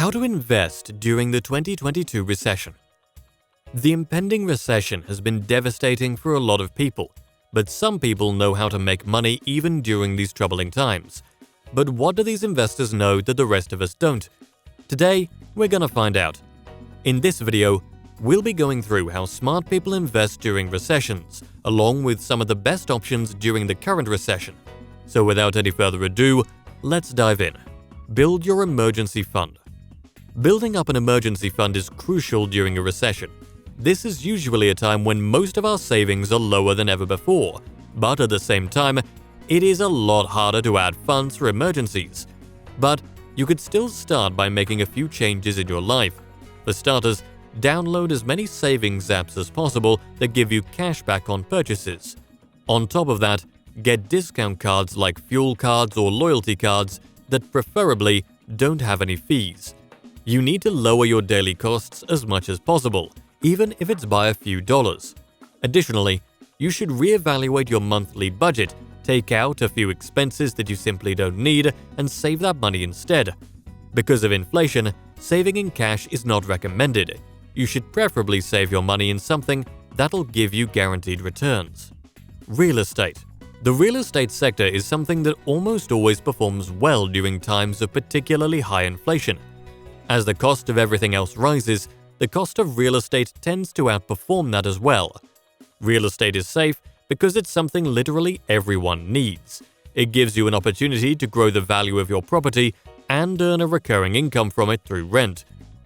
How to invest during the 2022 recession. The impending recession has been devastating for a lot of people, but some people know how to make money even during these troubling times. But what do these investors know that the rest of us don't? Today, we're gonna find out. In this video, we'll be going through how smart people invest during recessions, along with some of the best options during the current recession. So without any further ado, let's dive in. Build your emergency fund. Building up an emergency fund is crucial during a recession. This is usually a time when most of our savings are lower than ever before, but at the same time, it is a lot harder to add funds for emergencies. But you could still start by making a few changes in your life. For starters, download as many savings apps as possible that give you cash back on purchases. On top of that, get discount cards like fuel cards or loyalty cards that preferably don't have any fees. You need to lower your daily costs as much as possible, even if it's by a few dollars. Additionally, you should reevaluate your monthly budget, take out a few expenses that you simply don't need, and save that money instead. Because of inflation, saving in cash is not recommended. You should preferably save your money in something that'll give you guaranteed returns. Real estate. The real estate sector is something that almost always performs well during times of particularly high inflation. As the cost of everything else rises, the cost of real estate tends to outperform that as well. Real estate is safe because it's something literally everyone needs. It gives you an opportunity to grow the value of your property and earn a recurring income from it through rent.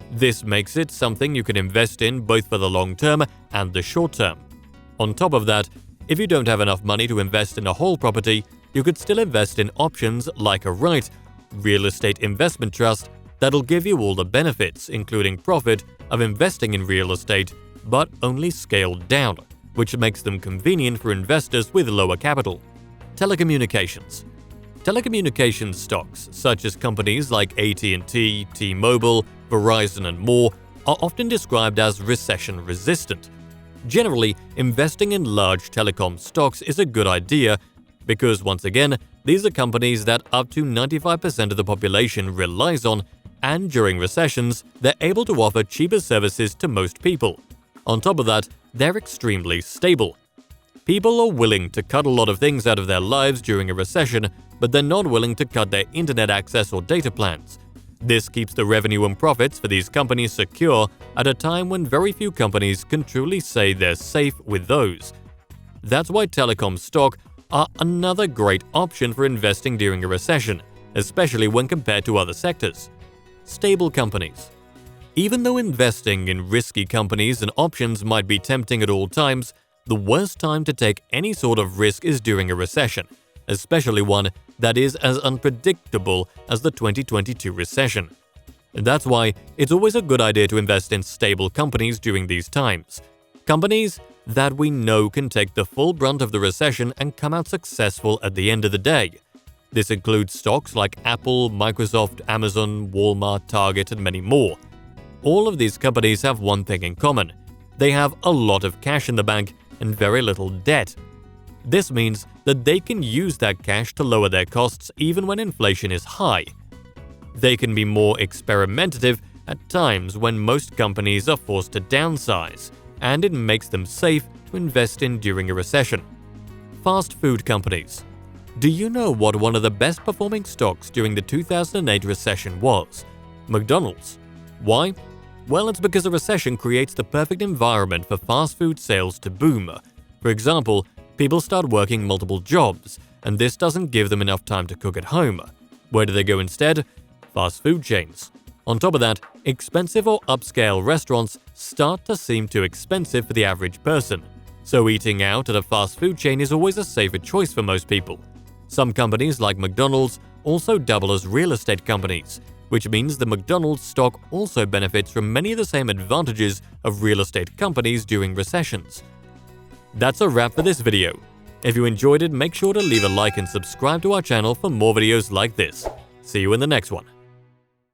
This makes it something you can invest in both for the long term and the short term. On top of that, if you don't have enough money to invest in a whole property, you could still invest in options like a REIT, real estate investment trust, that'll give you all the benefits, including profit, of investing in real estate, but only scaled down, which makes them convenient for investors with lower capital. Telecommunications. Telecommunications stocks, such as companies like AT&T, T-Mobile, Verizon, and more, are often described as recession-resistant. Generally, investing in large telecom stocks is a good idea because, once again, these are companies that up to 95% of the population relies on, and during recessions, they're able to offer cheaper services to most people. On top of that, they're extremely stable. People are willing to cut a lot of things out of their lives during a recession, but they're not willing to cut their internet access or data plans. This keeps the revenue and profits for these companies secure at a time when very few companies can truly say they're safe with those. That's why telecom stock are another great option for investing during a recession, especially when compared to other sectors. Stable companies. Even though investing in risky companies and options might be tempting at all times, the worst time to take any sort of risk is during a recession, especially one that is as unpredictable as the 2022 recession. And that's why it's always a good idea to invest in stable companies during these times. Companies that we know can take the full brunt of the recession and come out successful at the end of the day. This includes stocks like Apple, Microsoft, Amazon, Walmart, Target, and many more. All of these companies have one thing in common. They have a lot of cash in the bank and very little debt. This means that they can use that cash to lower their costs even when inflation is high. They can be more experimentative at times when most companies are forced to downsize, and it makes them safe to invest in during a recession. Fast food companies. Do you know what one of the best performing stocks during the 2008 recession was? McDonald's. Why? Well, it's because a recession creates the perfect environment for fast food sales to boom. For example, people start working multiple jobs, and this doesn't give them enough time to cook at home. Where do they go instead? Fast food chains. On top of that, expensive or upscale restaurants start to seem too expensive for the average person. So eating out at a fast food chain is always a safer choice for most people. Some companies like McDonald's also double as real estate companies, which means the McDonald's stock also benefits from many of the same advantages of real estate companies during recessions. That's a wrap for this video. If you enjoyed it, make sure to leave a like and subscribe to our channel for more videos like this. See you in the next one.